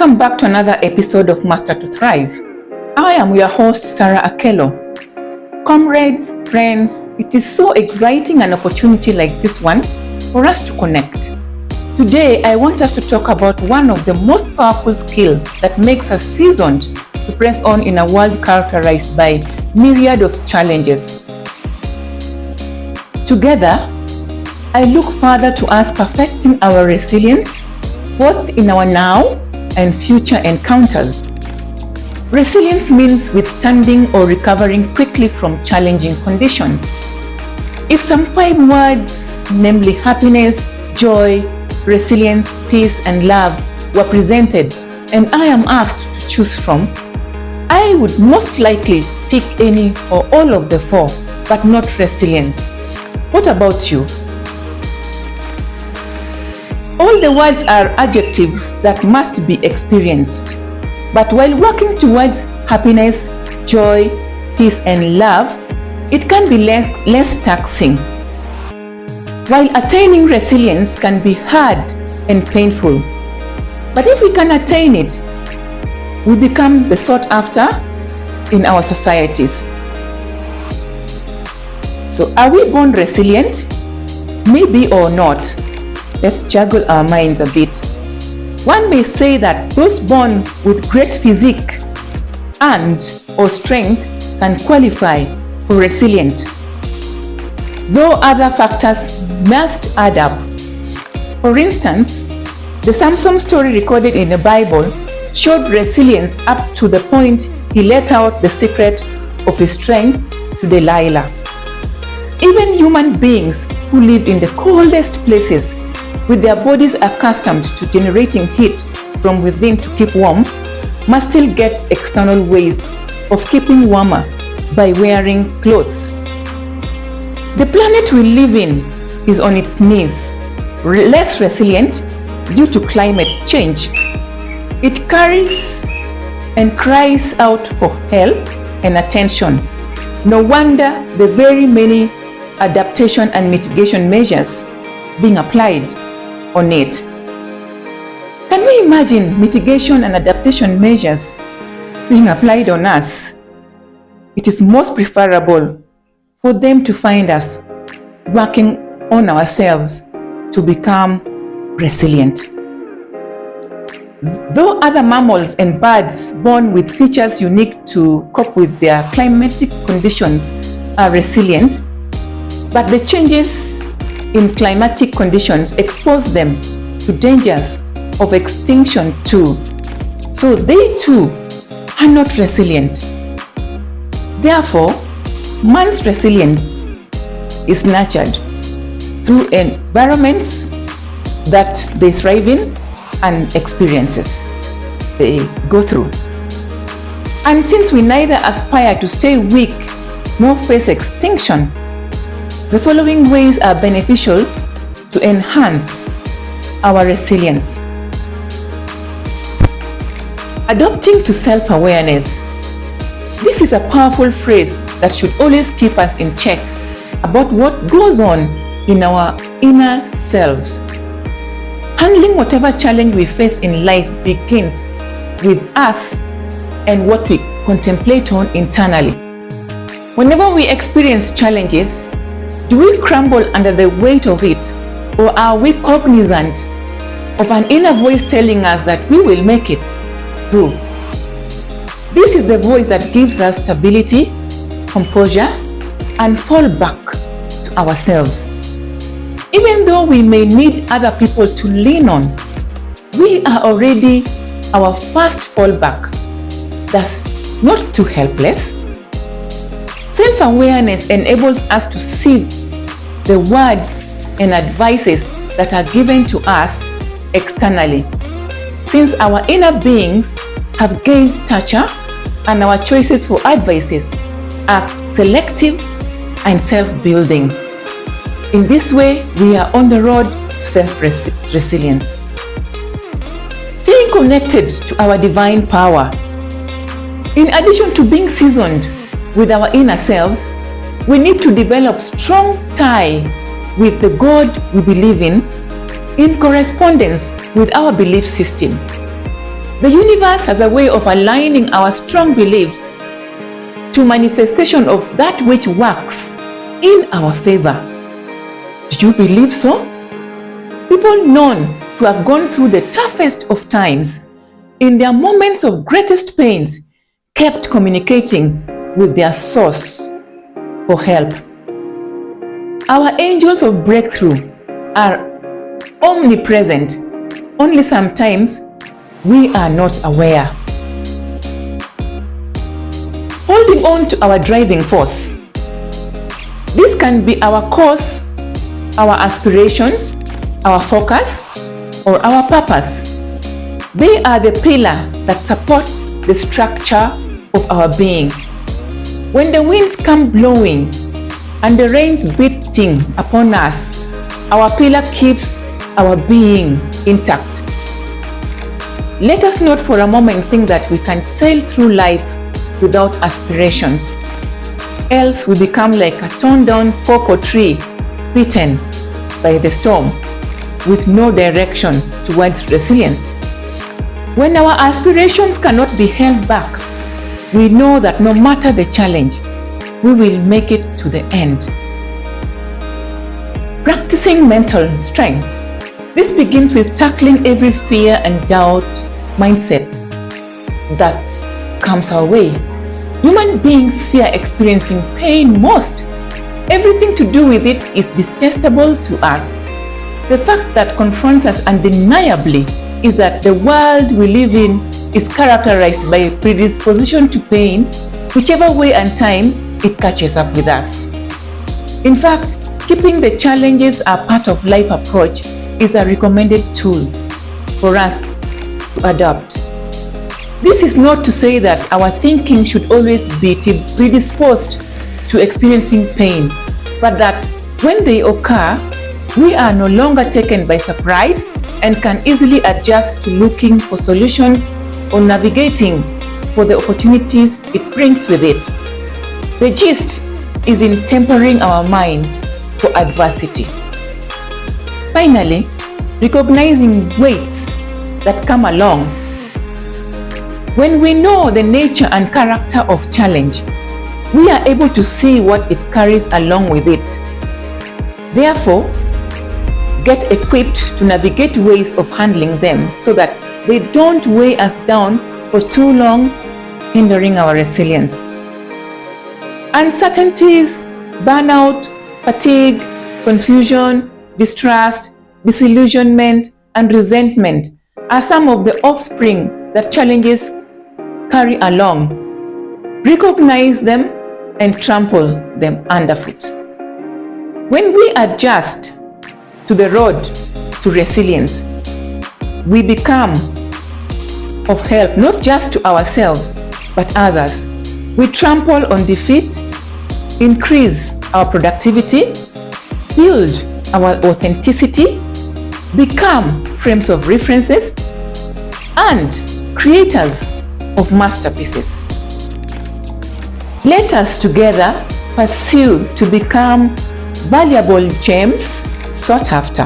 Welcome back to another episode of Master to Thrive. I am your host, Sarah Akello. Comrades, friends, it is so exciting an opportunity like this one for us to connect. Today, I want us to talk about one of the most powerful skills that makes us seasoned to press on in a world characterized by myriad of challenges. Together, I look further to us perfecting our resilience, both in our now and future encounters. Resilience means withstanding or recovering quickly from challenging conditions. If some 5 words, namely happiness, joy, resilience, peace, and love, were presented and I am asked to choose from, I would most likely pick any or all of the 4, but not resilience. What about you? All the words are adjectives that must be experienced. But while working towards happiness, joy, peace, and love, it can be less taxing. While attaining resilience can be hard and painful. But if we can attain it, we become the sought after in our societies. So are we born resilient? Maybe or not. Let's juggle our minds a bit. One may say that those born with great physique and or strength can qualify for resilient, though other factors must add up. For instance, the Samson story recorded in the Bible showed resilience up to the point he let out the secret of his strength to Delilah. Even human beings who lived in the coldest places with their bodies accustomed to generating heat from within to keep warm, must still get external ways of keeping warmer by wearing clothes. The planet we live in is on its knees, less resilient due to climate change. It carries and cries out for help and attention. No wonder the very many adaptation and mitigation measures being applied on it. Can we imagine mitigation and adaptation measures being applied on us? It is most preferable for them to find us working on ourselves to become resilient. Though other mammals and birds born with features unique to cope with their climatic conditions are resilient, but the changes in climatic conditions expose them to dangers of extinction too. So they too are not resilient. Therefore, man's resilience is nurtured through environments that they thrive in and experiences they go through. And since we neither aspire to stay weak nor face extinction, the following ways are beneficial to enhance our resilience. Adopting to self-awareness. This is a powerful phrase that should always keep us in check about what goes on in our inner selves. Handling whatever challenge we face in life begins with us and what we contemplate on internally. Whenever we experience challenges, do we crumble under the weight of it, or are we cognizant of an inner voice telling us that we will make it through? This is the voice that gives us stability, composure, and fall back to ourselves. Even though we may need other people to lean on, we are already our first fallback. Thus, not too helpless. Self-awareness enables us to see the words and advices that are given to us externally, since our inner beings have gained stature and our choices for advices are selective and self-building. In this way, we are on the road to self-resilience. Staying connected to our divine power. In addition to being seasoned with our inner selves, we need to develop strong tie with the God we believe in correspondence with our belief system. The universe has a way of aligning our strong beliefs to manifestation of that which works in our favor. Do you believe so? People known to have gone through the toughest of times, in their moments of greatest pains, kept communicating with their source for help. Our angels of breakthrough are omnipresent, only sometimes we are not aware. Holding on to our driving force. This can be our cause, our aspirations, our focus, or our purpose. They are the pillar that support the structure of our being. When the winds come blowing and the rains beating upon us, our pillar keeps our being intact. Let us not for a moment think that we can sail through life without aspirations. Else we become like a torn down cocoa tree beaten by the storm with no direction towards resilience. When our aspirations cannot be held back, we know that no matter the challenge, we will make it to the end. Practicing mental strength. This begins with tackling every fear and doubt mindset that comes our way. Human beings fear experiencing pain most. Everything to do with it is detestable to us. The fact that confronts us undeniably is that the world we live in is characterized by a predisposition to pain, whichever way and time it catches up with us. In fact, keeping the challenges a part of life approach is a recommended tool for us to adopt. This is not to say that our thinking should always be predisposed to experiencing pain, but that when they occur, we are no longer taken by surprise and can easily adjust to looking for solutions or navigating for the opportunities it brings with it. The gist is in tempering our minds for adversity. Finally, recognizing weights that come along. When we know the nature and character of challenge, we are able to see what it carries along with it. Therefore, get equipped to navigate ways of handling them so that they don't weigh us down for too long, hindering our resilience. Uncertainties, burnout, fatigue, confusion, distrust, disillusionment, and resentment are some of the offspring that challenges carry along. Recognize them and trample them underfoot. When we adjust to the road to resilience, we become of help not just to ourselves but others. We trample on defeat, increase our productivity, build our authenticity, become frames of references, and creators of masterpieces. Let us together pursue to become valuable gems sought after.